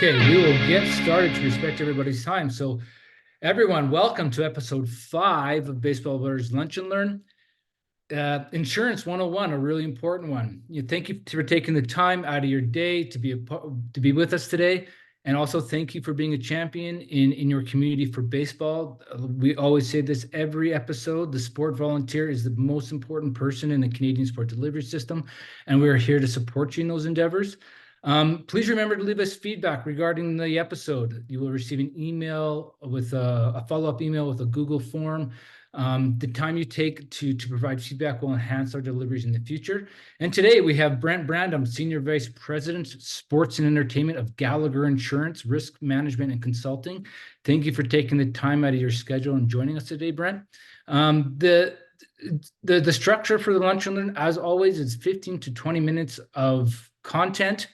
Okay, we will get started to respect everybody's time. So, everyone, welcome to episode 5 of Baseball Alberta's Lunch and Learn. Insurance 101, a really important one. Thank you for taking the time out of your day to be with us today, and also thank you for being a champion in your community for baseball. We always say this every episode: the sport volunteer is the most important person in the Canadian sport delivery system, and we are here to support you in those endeavors. Please remember to leave us feedback regarding the episode. You will receive an email with a follow-up email with a Google form. The time you take to provide feedback will enhance our deliveries in the future. And today we have Brent Brandom, Senior Vice President, Sports and Entertainment of Gallagher Insurance, Risk Management and Consulting. Thank you for taking the time out of your schedule and joining us today, Brent. The structure for the lunch and learn, as always, is 15 to 20 minutes of content,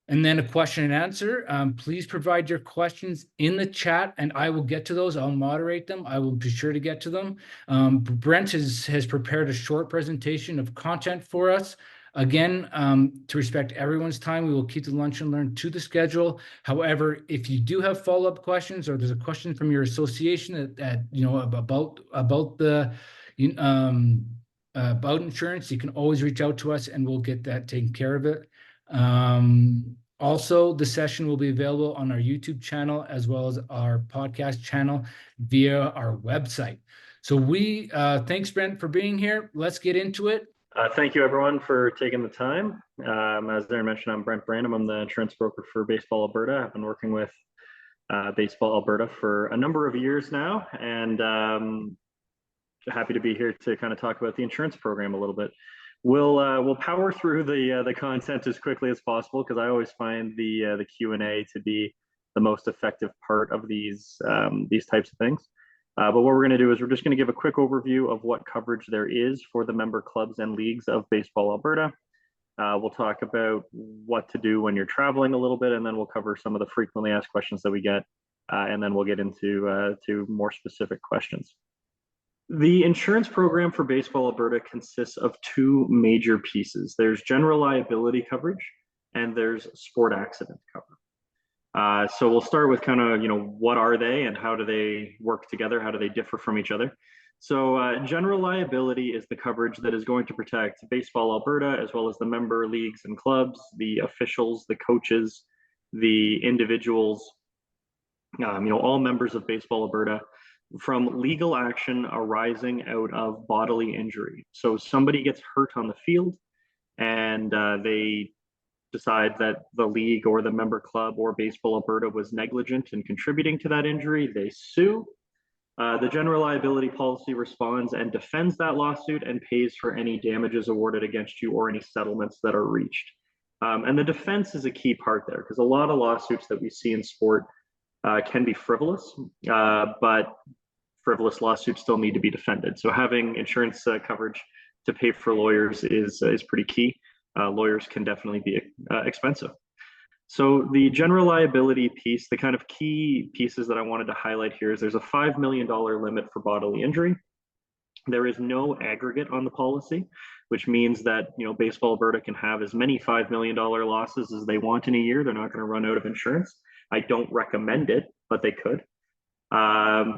and then a question and answer. Please provide your questions in the chat and I will get to those. I'll moderate them. I will be sure to get to them. Brent has prepared a short presentation of content for us. Again, to respect everyone's time, we will keep the lunch and learn to the schedule. However, if you do have follow-up questions or there's a question from your association about insurance, you can always reach out to us and we'll get that taken care of it. Also, the session will be available on our YouTube channel as well as our podcast channel via our website. So thanks, Brent, for being here. Let's get into it. Thank you, everyone, for taking the time. As Darren mentioned, I'm Brent Brandom. I'm the insurance broker for Baseball Alberta. I've been working with Baseball Alberta for a number of years now, and happy to be here to kind of talk about the insurance program a little bit. We'll power through the content as quickly as possible because I always find the Q&A to be the most effective part of these types of things. But what we're going to do is we're just going to give a quick overview of what coverage there is for the member clubs and leagues of Baseball Alberta. We'll talk about what to do when you're traveling a little bit, and then we'll cover some of the frequently asked questions that we get, and then we'll get into to more specific questions. The insurance program for Baseball Alberta consists of two major pieces. There's general liability coverage and there's sport accident cover. So we'll start with kind of, what are they and how do they work together? How do they differ from each other? So general liability is the coverage that is going to protect Baseball Alberta as well as the member leagues and clubs, the officials, the coaches, the individuals, all members of Baseball Alberta from legal action arising out of bodily injury. So somebody gets hurt on the field and they decide that the league or the member club or Baseball Alberta was negligent in contributing to that injury. They sue. The general liability policy responds and defends that lawsuit and pays for any damages awarded against you or any settlements that are reached. And the defense is a key part there because a lot of lawsuits that we see in sport can be frivolous, but frivolous lawsuits still need to be defended. So having insurance coverage to pay for lawyers is pretty key. Lawyers can definitely be expensive. So the general liability piece, the kind of key pieces that I wanted to highlight here is there's a $5 million limit for bodily injury. There is no aggregate on the policy, which means that Baseball Alberta can have as many $5 million losses as they want in a year. They're not going to run out of insurance. I don't recommend it, but they could.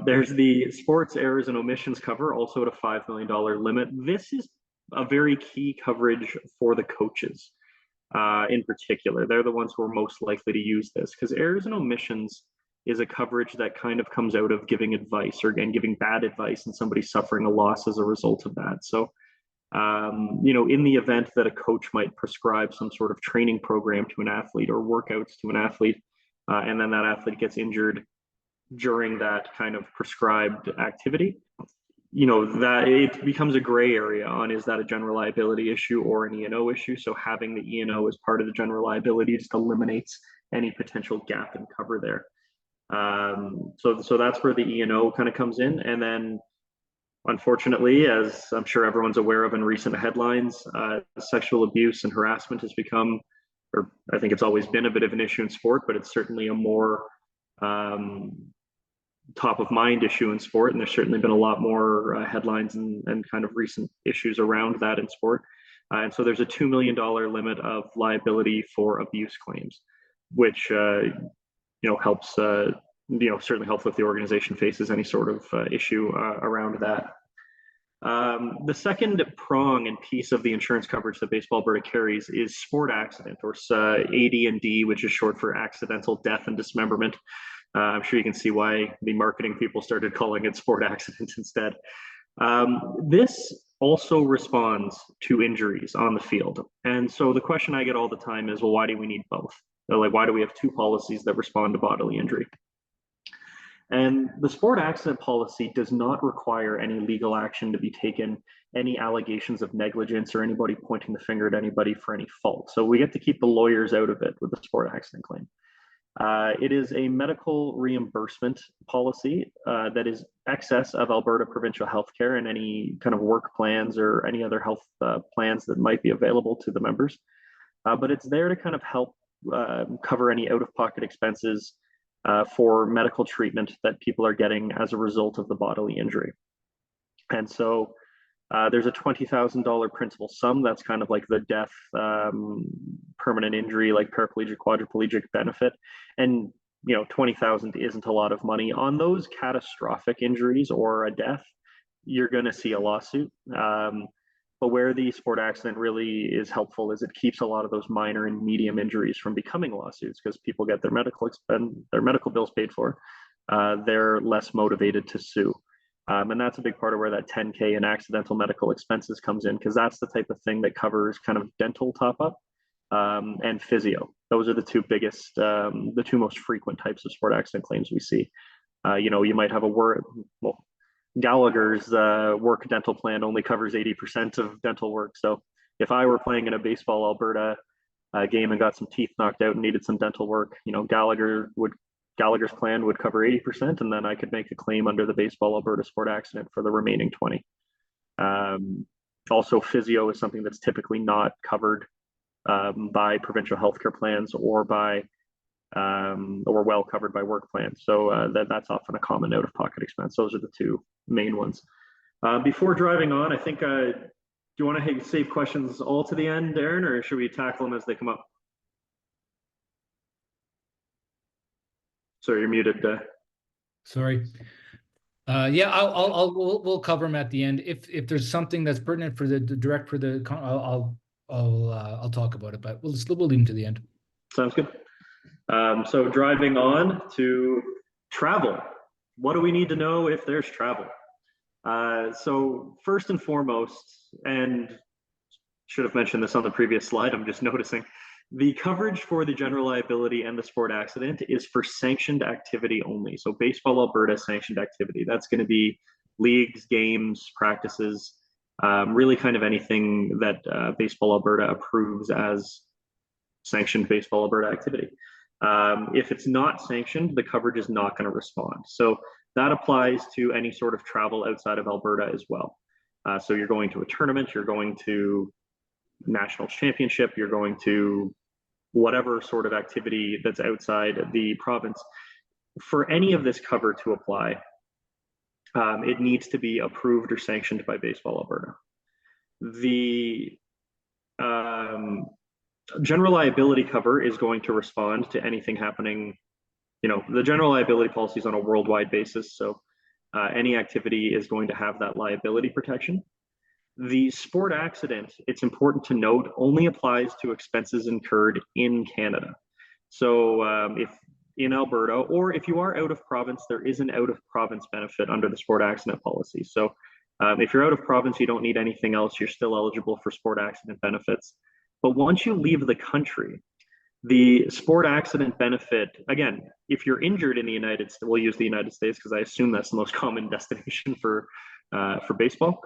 There's the sports errors and omissions cover, also at a $5 million limit. This is a very key coverage for the coaches in particular. They're the ones who are most likely to use this because errors and omissions is a coverage that kind of comes out of giving advice or again, giving bad advice and somebody suffering a loss as a result of that. So, in the event that a coach might prescribe some sort of training program to an athlete or workouts to an athlete, and then that athlete gets injured during that kind of prescribed activity, that it becomes a gray area on is that a general liability issue or an E&O issue. So having the E&O as part of the general liability just eliminates any potential gap in cover there. So that's where the E&O kind of comes in. And then unfortunately, as I'm sure everyone's aware of in recent headlines, sexual abuse and harassment has become, or I think it's always been a bit of an issue in sport, but it's certainly a more top of mind issue in sport, and there's certainly been a lot more headlines and kind of recent issues around that in sport. And so there's a $2 million limit of liability for abuse claims. which helps certainly helps if the organization faces any sort of issue around that. The second prong and piece of the insurance coverage that Baseball Alberta carries is sport accident, or AD&D, which is short for accidental death and dismemberment. I'm sure you can see why the marketing people started calling it sport accident instead. This also responds to injuries on the field. And so the question I get all the time is, well, why do we need both? Like, why do we have two policies that respond to bodily injury? And the sport accident policy does not require any legal action to be taken, any allegations of negligence, or anybody pointing the finger at anybody for any fault. So we get to keep the lawyers out of it with the sport accident claim. It is a medical reimbursement policy that is excess of Alberta provincial healthcare and any kind of work plans or any other health plans that might be available to the members. But it's there to kind of help cover any out-of-pocket expenses for medical treatment that people are getting as a result of the bodily injury. And so there's a $20,000 principal sum. That's kind of like the death, permanent injury, like paraplegic, quadriplegic benefit. And, 20,000 isn't a lot of money. On those catastrophic injuries or a death, you're going to see a lawsuit. But where the sport accident really is helpful is it keeps a lot of those minor and medium injuries from becoming lawsuits, because people get their medical bills paid for. They're less motivated to sue. And that's a big part of where that $10K in accidental medical expenses comes in, because that's the type of thing that covers kind of dental top-up and physio. Those are the two biggest, the two most frequent types of sport accident claims we see. You might have Gallagher's work dental plan only covers 80% of dental work. So if I were playing in a Baseball Alberta game and got some teeth knocked out and needed some dental work, Gallagher's plan would cover 80%, and then I could make a claim under the Baseball Alberta sport accident for the remaining 20. Also, physio is something that's typically not covered by provincial healthcare plans or well covered by work plans. So that's often a common out-of-pocket expense. Those are the two main ones. Before driving on, I think, do you want to save questions all to the end, Aaron, or should we tackle them as they come up? Sorry, you're muted. Sorry. Yeah, we'll cover them at the end. If there's something that's pertinent for the direct for the, I'll talk about it, but we'll leave them to the end. Sounds good. So driving on to travel. What do we need to know if there's travel? So first and foremost, and should have mentioned this on the previous slide, I'm just noticing, the coverage for the general liability and the sport accident is for sanctioned activity only. So Baseball Alberta sanctioned activity. That's going to be leagues, games, practices, really kind of anything that Baseball Alberta approves as sanctioned Baseball Alberta activity. If it's not sanctioned, the coverage is not going to respond. So that applies to any sort of travel outside of Alberta as well. So you're going to a tournament, you're going to national championship, you're going to whatever sort of activity that's outside the province. For any of this cover to apply, it needs to be approved or sanctioned by Baseball Alberta. The general liability cover is going to respond to anything happening. The general liability policy is on a worldwide basis, so any activity is going to have that liability protection. The sport accident, it's important to note, only applies to expenses incurred in Canada. So if in Alberta, or if you are out of province, there is an out of province benefit under the sport accident policy. So if you're out of province, you don't need anything else, you're still eligible for sport accident benefits. But once you leave the country, the sport accident benefit, again, if you're injured in the United States, we'll use the United States because I assume that's the most common destination for baseball.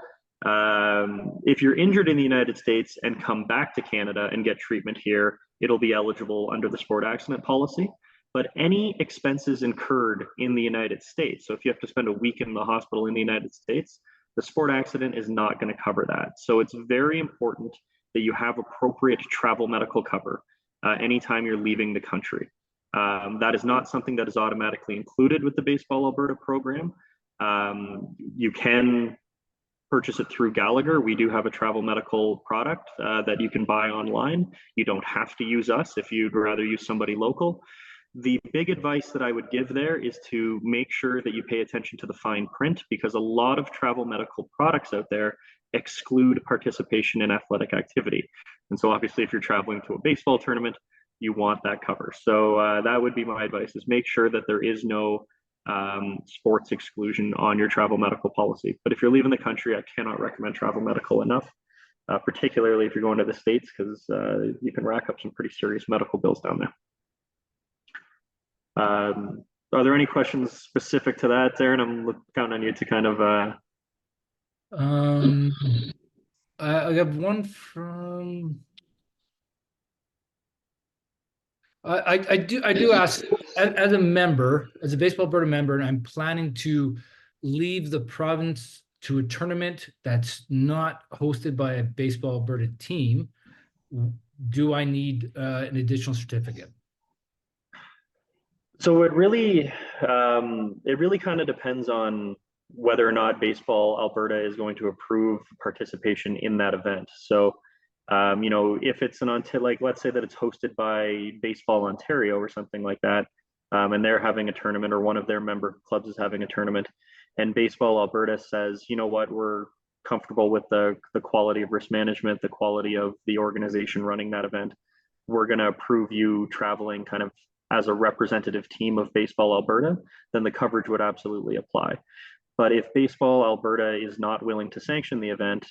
If you're injured in the United States and come back to Canada and get treatment here, it'll be eligible under the sport accident policy. But any expenses incurred in the United States, so if you have to spend a week in the hospital in the United States, the sport accident is not going to cover that. So it's very important that you have appropriate travel medical cover anytime you're leaving the country. That is not something that is automatically included with the Baseball Alberta program. You can purchase it through Gallagher, we do have a travel medical product that you can buy online. You don't have to use us if you'd rather use somebody local. The big advice that I would give there is to make sure that you pay attention to the fine print, because a lot of travel medical products out there exclude participation in athletic activity. And so obviously if you're traveling to a baseball tournament, you want that cover. So that would be my advice, is make sure that there is no sports exclusion on your travel medical policy. But if you're leaving the country, I cannot recommend travel medical enough, particularly if you're going to the States, because you can rack up some pretty serious medical bills down there. Are there any questions specific to that, Darren? I'm counting on you to kind of. I have one from. I do ask, as a member, as a Baseball Alberta member, and I'm planning to leave the province to a tournament that's not hosted by a Baseball Alberta team. Do I need an additional certificate? So it really kind of depends on whether or not Baseball Alberta is going to approve participation in that event. So, if it's like, let's say that it's hosted by Baseball Ontario or something like that, and they're having a tournament, or one of their member clubs is having a tournament, and Baseball Alberta says, you know what, we're comfortable with the quality of risk management, the quality of the organization running that event, we're going to approve you traveling kind of as a representative team of Baseball Alberta, then the coverage would absolutely apply. But if Baseball Alberta is not willing to sanction the event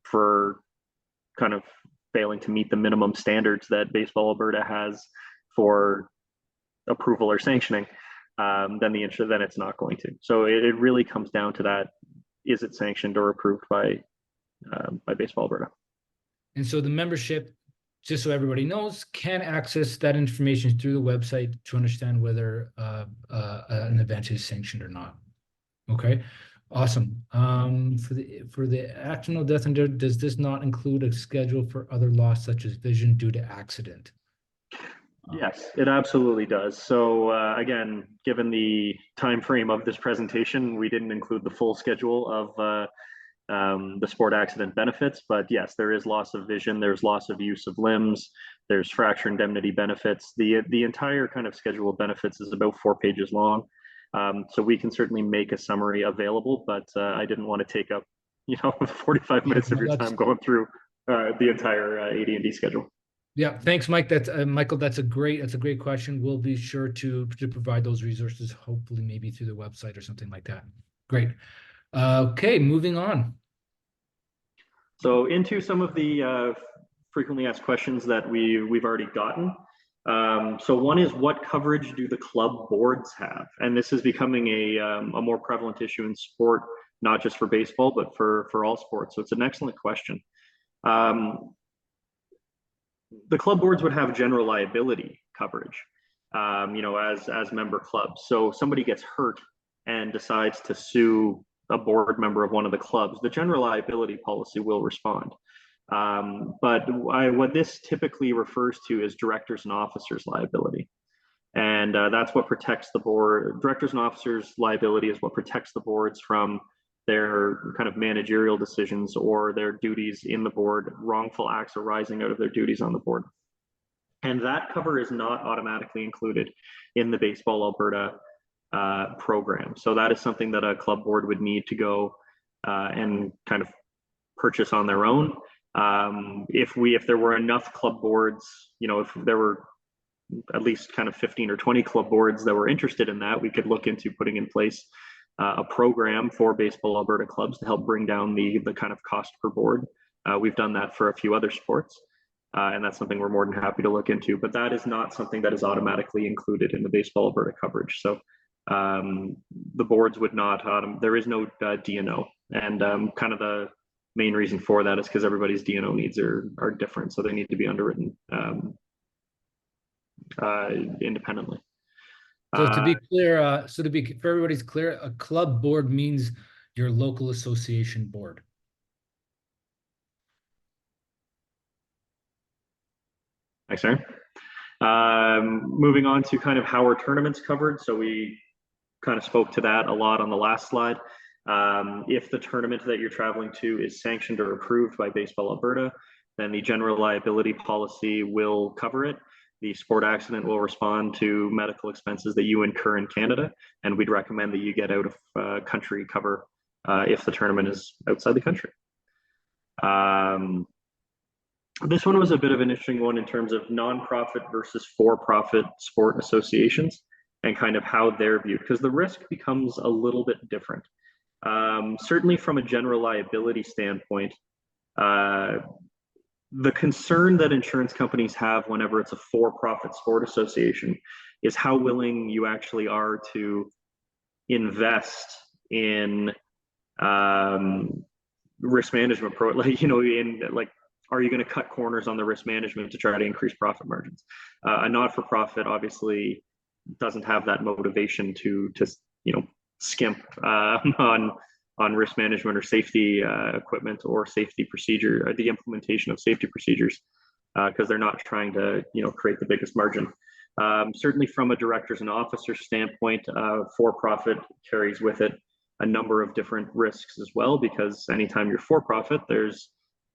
for kind of failing to meet the minimum standards that Baseball Alberta has for approval or sanctioning, then it's not going to. So it really comes down to that: is it sanctioned or approved by Baseball Alberta? And so the membership, just so everybody knows, can access that information through the website to understand whether an event is sanctioned or not. Okay, awesome. For the accidental death and death, does this not include a schedule for other loss such as vision due to accident? Yes, it absolutely does. So again, given the time frame of this presentation, we didn't include the full schedule of the sport accident benefits, but yes, there is loss of vision, there's loss of use of limbs, there's fracture indemnity benefits. The entire kind of schedule of benefits is about 4 pages long. So we can certainly make a summary available, but I didn't want to take up 45 minutes of your time going through the entire AD&D schedule. Yeah, thanks, Mike. That's Michael. That's a great question. We'll be sure to provide those resources, hopefully maybe through the website or something like that. Great. Okay, moving on. So into some of the frequently asked questions that we've already gotten. So one is, what coverage do the club boards have? And this is becoming a more prevalent issue in sport, not just for baseball, but for all sports. So it's an excellent question. The club boards would have general liability coverage, as member clubs. So somebody gets hurt and decides to sue a board member of one of the clubs, the general liability policy will respond. But what this typically refers to is directors and officers liability. And that's what protects the board. Directors and officers liability is what protects the boards from their kind of managerial decisions or their duties in the board, wrongful acts arising out of their duties on the board. And that cover is not automatically included in the Baseball Alberta program. So that is something that a club board would need to go and kind of purchase on their own. If there were enough club boards, if there were at least kind of 15 or 20 club boards that were interested in that, we could look into putting in place a program for Baseball Alberta clubs to help bring down the kind of cost per board. We've done that for a few other sports, and that's something we're more than happy to look into. But that is not something that is automatically included in the Baseball Alberta coverage. So the boards would not. There is no DNO, and kind of the main reason for that is because everybody's DNO needs are different, so they need to be underwritten independently. So to be clear, for everybody's clear, a club board means your local association board. Thanks, Aaron. Moving on to kind of how our tournaments covered. So we kind of spoke to that a lot on the last slide. If the tournament that you're traveling to is sanctioned or approved by Baseball Alberta, then the general liability policy will cover it. The sport accident will respond to medical expenses that you incur in Canada, and we'd recommend that you get out of country cover if the tournament is outside the country. This one was a bit of an interesting one in terms of nonprofit versus for-profit sport associations and kind of how they're viewed, because the risk becomes a little bit different. Certainly from a general liability standpoint, the concern that insurance companies have whenever it's a for-profit sport association is how willing you actually are to invest in risk management are you going to cut corners on the risk management to try to increase profit margins? A not-for-profit obviously doesn't have that motivation to skimp on risk management or safety equipment or safety procedure, or the implementation of safety procedures, because they're not trying to create the biggest margin. Certainly from a directors and officers standpoint, for-profit carries with it a number of different risks as well, because anytime you're for-profit, there's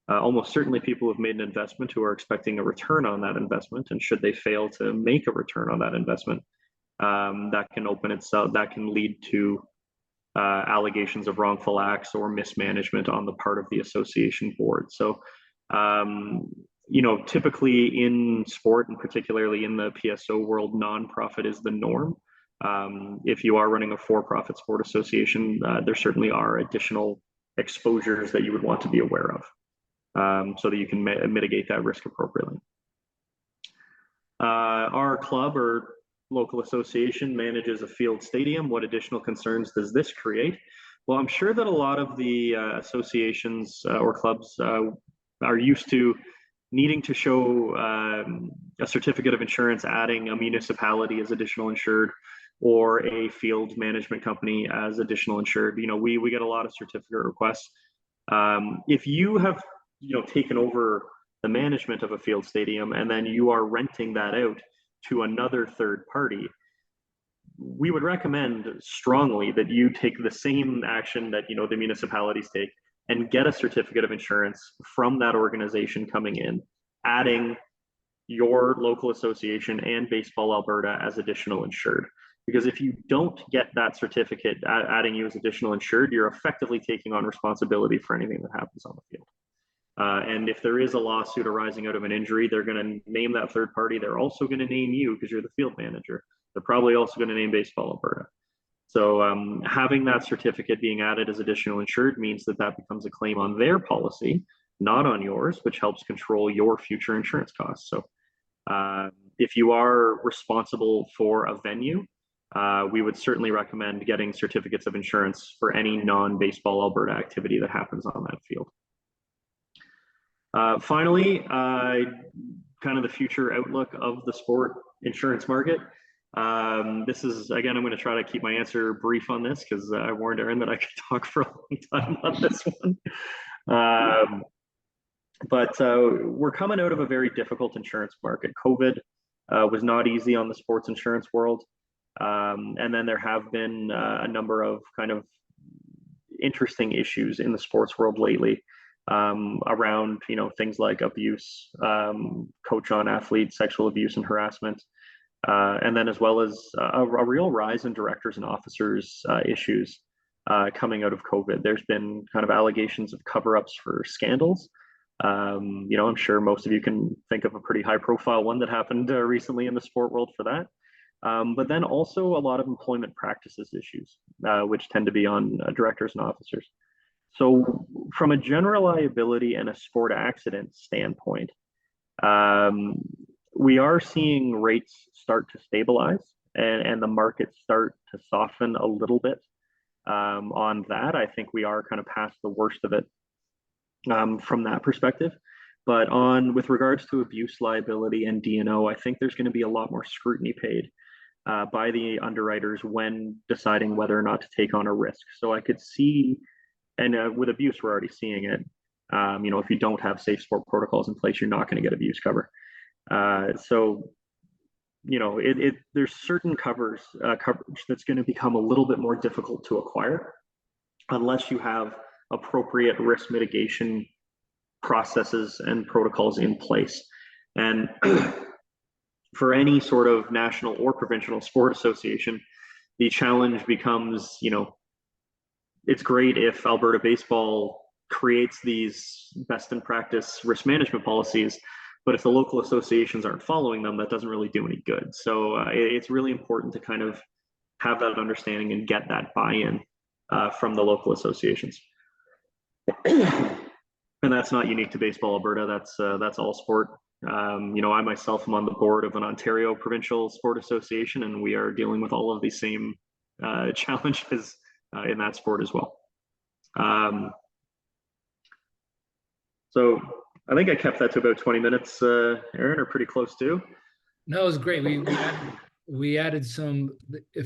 almost certainly people who've made an investment who are expecting a return on that investment, and should they fail to make a return on that investment, that can lead to allegations of wrongful acts or mismanagement on the part of the association board. So, typically in sport, and particularly in the PSO world, nonprofit is the norm. If you are running a for-profit sport association, there certainly are additional exposures that you would want to be aware of, so that you can mitigate that risk appropriately. Our club or local association manages a field stadium. What additional concerns does this create? Well, I'm sure that a lot of the associations or clubs are used to needing to show a certificate of insurance, adding a municipality as additional insured, or a field management company as additional insured. We get a lot of certificate requests. If you have taken over the management of a field stadium and then you are renting that out to another third party, we would recommend strongly that you take the same action that the municipalities take and get a certificate of insurance from that organization coming in, adding your local association and Baseball Alberta as additional insured. Because if you don't get that certificate adding you as additional insured, you're effectively taking on responsibility for anything that happens on the field. And if there is a lawsuit arising out of an injury, they're going to name that third party. They're also going to name you because you're the field manager. They're probably also going to name Baseball Alberta. So having that certificate being added as additional insured means that becomes a claim on their policy, not on yours, which helps control your future insurance costs. So if you are responsible for a venue, we would certainly recommend getting certificates of insurance for any non-Baseball Alberta activity that happens on that field. Finally, kind of the future outlook of the sport insurance market. This is, again, I'm going to try to keep my answer brief on this because I warned Aaron that I could talk for a long time on this one. But we're coming out of a very difficult insurance market. COVID was not easy on the sports insurance world. And then there have been a number of kind of interesting issues in the sports world lately. Around things like abuse, coach on athlete, sexual abuse and harassment, and then as well as a real rise in directors and officers issues coming out of COVID. There's been kind of allegations of cover-ups for scandals. I'm sure most of you can think of a pretty high-profile one that happened recently in the sport world for that. But then also a lot of employment practices issues, which tend to be on directors and officers. So from a general liability and a sport accident standpoint, we are seeing rates start to stabilize and the market start to soften a little bit on that. I think we are kind of past the worst of it from that perspective. But with regards to abuse liability and D&O, I think there's going to be a lot more scrutiny paid by the underwriters when deciding whether or not to take on a risk. So I could see, and with abuse, we're already seeing it. If you don't have safe sport protocols in place, you're not going to get abuse cover. There's certain coverage that's going to become a little bit more difficult to acquire. unless you have appropriate risk mitigation processes and protocols in place. And for any sort of national or provincial sport association, the challenge becomes, it's great if Alberta Baseball creates these best in practice risk management policies, but if the local associations aren't following them, that doesn't really do any good. So it's really important to kind of have that understanding and get that buy-in from the local associations. And that's not unique to Baseball Alberta. That's all sport. I myself am on the board of an Ontario Provincial Sport Association, and we are dealing with all of these same challenges in that sport as well. So I think I kept that to about 20 minutes, Aaron, or pretty close to. No, it was great. We added some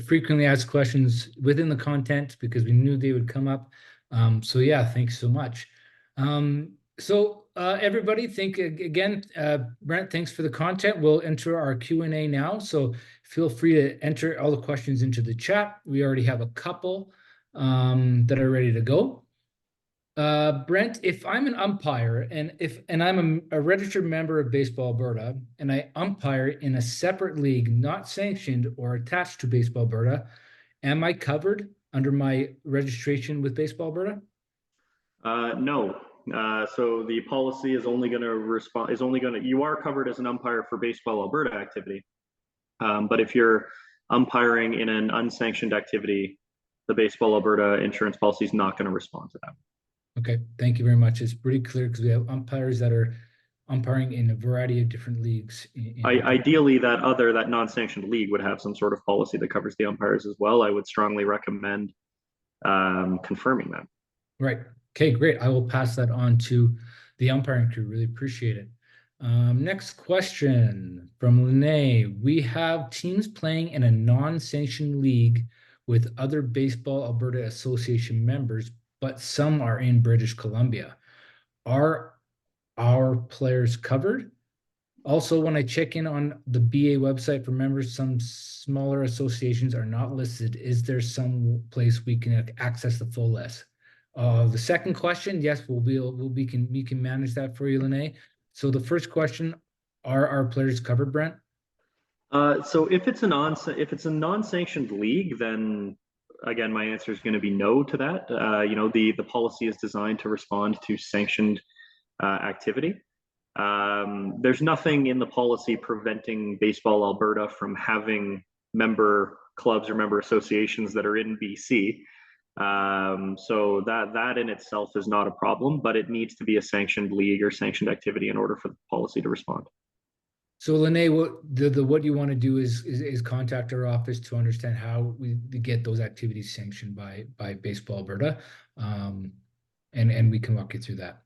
frequently asked questions within the content because we knew they would come up. So yeah, thanks so much. Everybody, Brent, thanks for the content. We'll enter our Q&A now. So feel free to enter all the questions into the chat. We already have a couple that are ready to go. Brent, if I'm an umpire and I'm a registered member of Baseball Alberta and I umpire in a separate league not sanctioned or attached to Baseball Alberta, am I covered under my registration with Baseball Alberta? No. So the policy is only going to respond, you are covered as an umpire for Baseball Alberta activity. But if you're umpiring in an unsanctioned activity, the Baseball Alberta insurance policy is not going to respond to that. Okay, thank you very much. It's pretty clear because we have umpires that are umpiring in a variety of different leagues. Ideally, that non-sanctioned league would have some sort of policy that covers the umpires as well. I would strongly recommend confirming that. Right. Okay, great. I will pass that on to the umpiring crew. Really appreciate it. Next question from Lene. We have teams playing in a non-sanctioned league with other Baseball Alberta Association members, but some are in British Columbia. Are our players covered? Also, when I check in on the BA website for members, some smaller associations are not listed. Is there some place we can access the full list? The second question, yes, we can manage that for you, Lene. So the first question, are our players covered, Brent? So if it's a non-sanctioned league, then again, my answer is going to be no to that. The policy is designed to respond to sanctioned activity. There's nothing in the policy preventing Baseball Alberta from having member clubs or member associations that are in BC. So that in itself is not a problem, but it needs to be a sanctioned league or sanctioned activity in order for the policy to respond. So Lene, what you want to do is contact our office to understand how we get those activities sanctioned by Baseball Alberta, and we can walk you through that.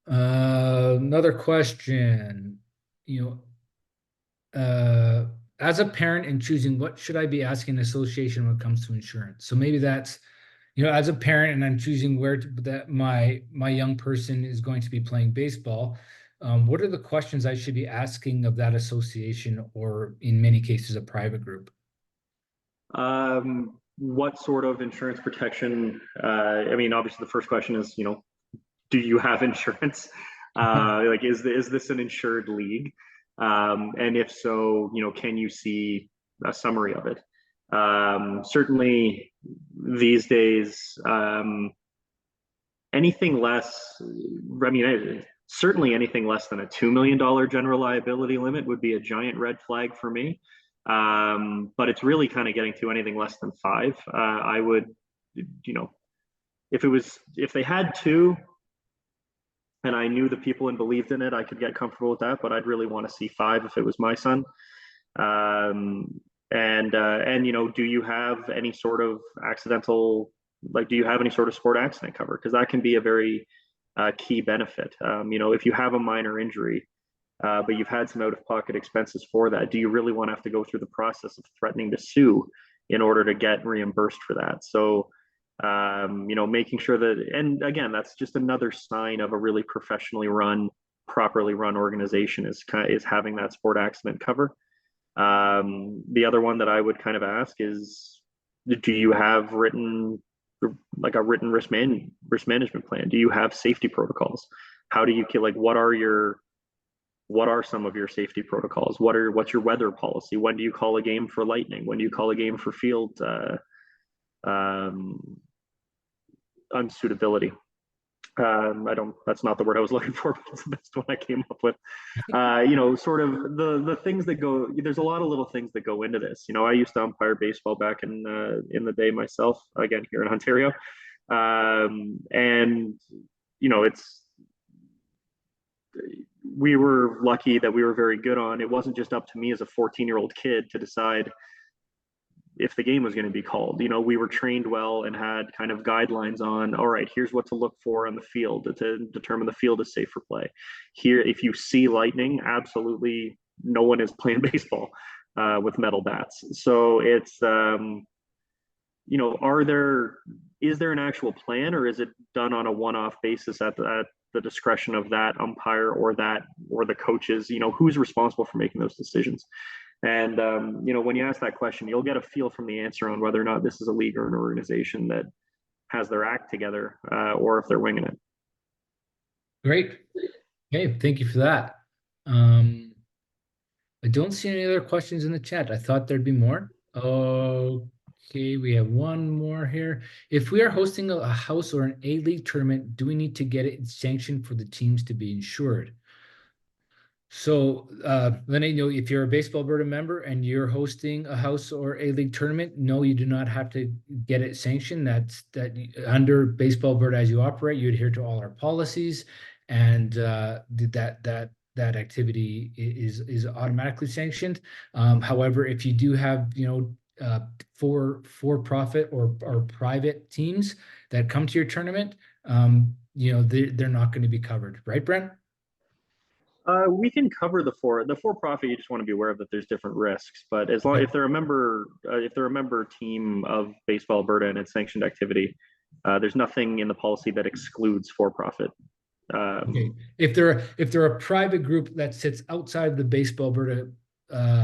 Another question, as a parent in choosing what should I be asking an association when it comes to insurance. So maybe that's, as a parent and I'm choosing that my young person is going to be playing baseball. What are the questions I should be asking of that association, or in many cases, a private group? What sort of insurance protection? Obviously the first question is, do you have insurance? Is this an insured league? And if so, can you see a summary of it? Certainly these days, anything less, certainly anything less than a $2 million general liability limit would be a giant red flag for me. But it's really kind of getting to anything less than 5. I would, if they had 2, and I knew the people and believed in it, I could get comfortable with that, but I'd really want to see 5 if it was my son. Do you have any sort of do you have any sort of sport accident cover? Because that can be a very key benefit. If you have a minor injury, but you've had some out-of-pocket expenses for that, do you really want to have to go through the process of threatening to sue in order to get reimbursed for that? So, making sure that, and again, that's just another sign of a really professionally run, properly run organization is having that sport accident cover. The other one that I would kind of ask is, do you have written like a written risk management plan? Do you have safety protocols? How do you like what are some of your safety protocols? What's your weather policy? When do you call a game for lightning? When do you call a game for field um, unsuitability? I don't, that's not the word I was looking for, but it's the best one I came up with. Sort of the things that go, there's a lot of little things that go into this. I used to umpire baseball back in the day myself, again, here in Ontario. And, it's, we were lucky that we were very good on. It wasn't just up to me as a 14-year-old kid to decide if the game was going to be called. We were trained well and had kind of guidelines on, all right, here's what to look for on the field to determine the field is safe for play. Here, if you see lightning, absolutely no one is playing baseball with metal bats. So it's, is there an actual plan, or is it done on a one-off basis at the discretion of that umpire or the coaches? Who's responsible for making those decisions? And when you ask that question, you'll get a feel from the answer on whether or not this is a league or an organization that has their act together, or if they're winging it. Great. Okay, thank you for that. I don't see any other questions in the chat. I thought there'd be more. Okay, we have one more here. If we are hosting a house or an A-League tournament, do we need to get it sanctioned for the teams to be insured? So, Lenny, if you're a Baseball Alberta member and you're hosting a house or A-League tournament, no, you do not have to get it sanctioned. That under Baseball Alberta as you operate, you adhere to all our policies, and that activity is automatically sanctioned. However, if you do have for-profit or private teams that come to your tournament, they're not going to be covered, right, Brent? We can cover the for-profit. You just want to be aware of that there's different risks, but as long if they're a member team of Baseball Alberta and its sanctioned activity, there's nothing in the policy that excludes for-profit. Okay. If they're a private group that sits outside the Baseball Alberta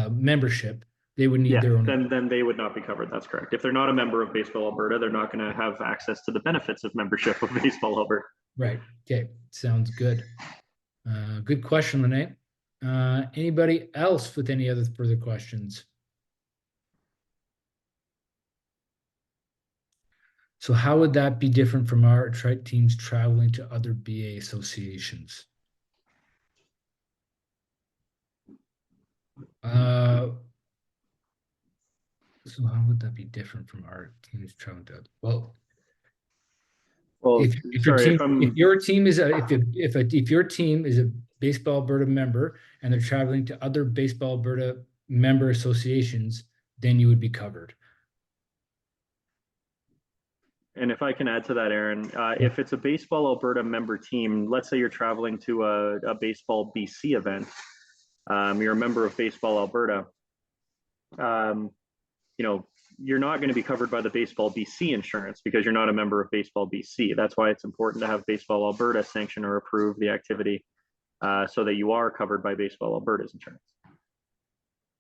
membership, they would need their own. Then they would not be covered. That's correct. If they're not a member of Baseball Alberta, they're not going to have access to the benefits of membership of Baseball Alberta. Right. Okay. Sounds good. Good question, Lene. Anybody else with any other further questions? So how would that be different from our teams traveling to other BA associations? So how would that be different from our teams traveling to other? If your team is a Baseball Alberta member and they're traveling to other Baseball Alberta member associations, then you would be covered. And if I can add to that, Aaron, if it's a Baseball Alberta member team, let's say you're traveling to a Baseball BC event, you're a member of Baseball Alberta, you're not going to be covered by the Baseball BC insurance because you're not a member of Baseball BC. That's why it's important to have Baseball Alberta sanction or approve the activity so that you are covered by Baseball Alberta's insurance.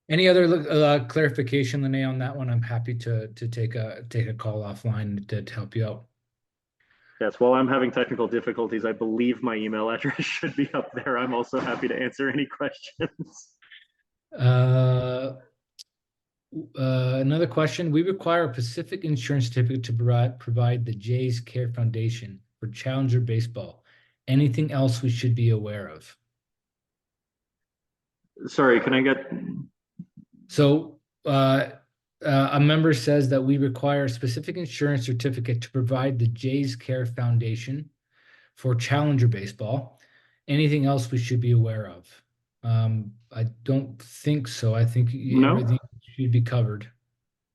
Any other clarification, Lene, on that one? I'm happy to take a call offline to help you out. Yes, while I'm having technical difficulties, I believe my email address should be up there. I'm also happy to answer any questions. Another question. We require a Pacific insurance certificate to provide the Jays Care Foundation for Challenger Baseball. Anything else we should be aware of? Sorry, can I get... So a member says that we require a specific insurance certificate to provide the Jays Care Foundation for Challenger Baseball. Anything else we should be aware of? I don't think so. I think everything should be covered.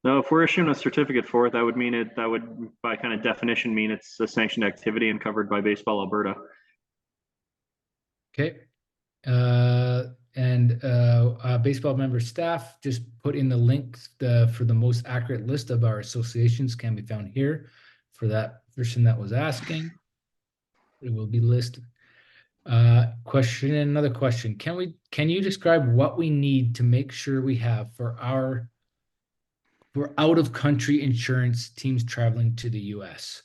No, if we're issuing a certificate for it, that would mean that would by kind of definition mean it's a sanctioned activity and covered by Baseball Alberta. Okay. Baseball member staff just put in the links for the most accurate list of our associations can be found here for that person that was asking. It will be listed. Another question. Can you describe what we need to make sure we have for for out-of-country insurance teams traveling to the US?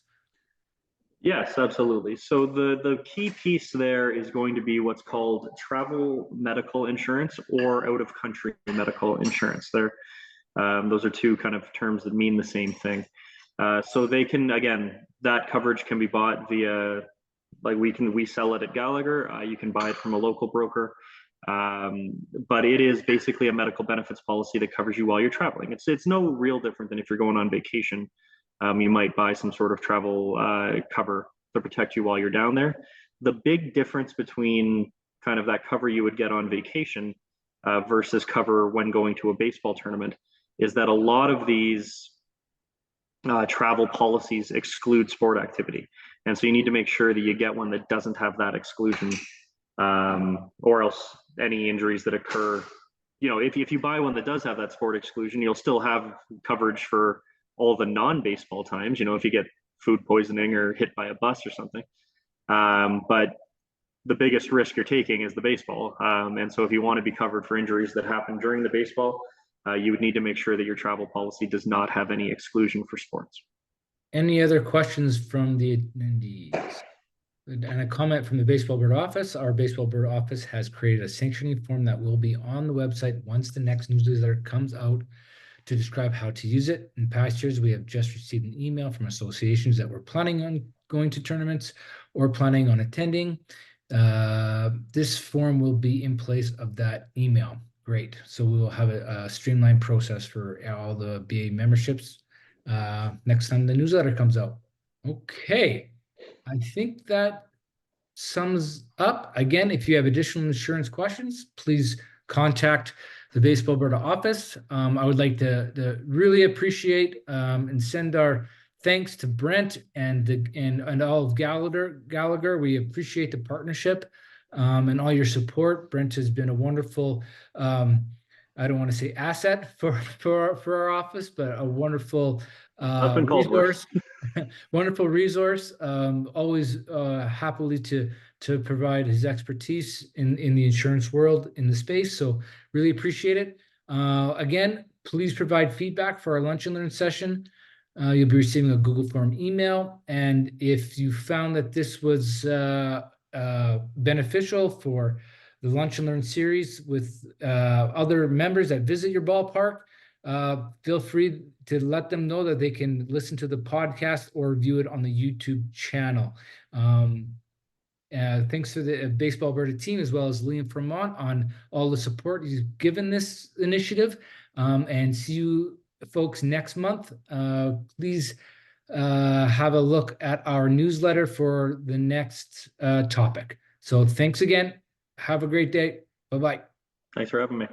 Yes, absolutely. So the key piece there is going to be what's called travel medical insurance or out of country medical insurance. Those are two kind of terms that mean the same thing. So they can, again, that coverage can be bought via, like we sell it at Gallagher. You can buy it from a local broker. But it is basically a medical benefits policy that covers you while you're traveling. It's no real different than if you're going on vacation. You might buy some sort of travel cover to protect you while you're down there. The big difference between kind of that cover you would get on vacation versus cover when going to a baseball tournament is that a lot of these travel policies exclude sport activity. And so you need to make sure that you get one that doesn't have that exclusion, or else any injuries that occur, if you buy one that does have that sport exclusion, you'll still have coverage for all the non-baseball times, if you get food poisoning or hit by a bus or something. But the biggest risk you're taking is the baseball. And so if you want to be covered for injuries that happen during the baseball, you would need to make sure that your travel policy does not have any exclusion for sports. Any other questions from the attendees? And a comment from the Baseball Bird office. Our Baseball Bird office has created a sanctioning form that will be on the website once the next newsletter comes out to describe how to use it. In past years, we have just received an email from associations that were planning on going to tournaments or planning on attending. This form will be in place of that email. Great. So we will have a streamlined process for all the BA memberships next time the newsletter comes out. Okay. I think that sums up. Again, if you have additional insurance questions, please contact the Baseball Bird office. I would like to really appreciate and send our thanks to Brent and all of Gallagher. We appreciate the partnership and all your support. Brent has been a wonderful, I don't want to say asset for our office, but a wonderful resource. Wonderful resource. Always happily to provide his expertise in the insurance world in the space. So really appreciate it. Again, please provide feedback for our Lunch and Learn session. You'll be receiving a Google Form email. And if you found that this was beneficial for the Lunch and Learn series with other members that visit your ballpark, feel free to let them know that they can listen to the podcast or view it on the YouTube channel. Thanks to the Baseball Alberta team as well as Liam Fremont on all the support he's given this initiative. And see you folks next month. Please have a look at our newsletter for the next topic. So thanks again. Have a great day. Bye-bye. Thanks for having me.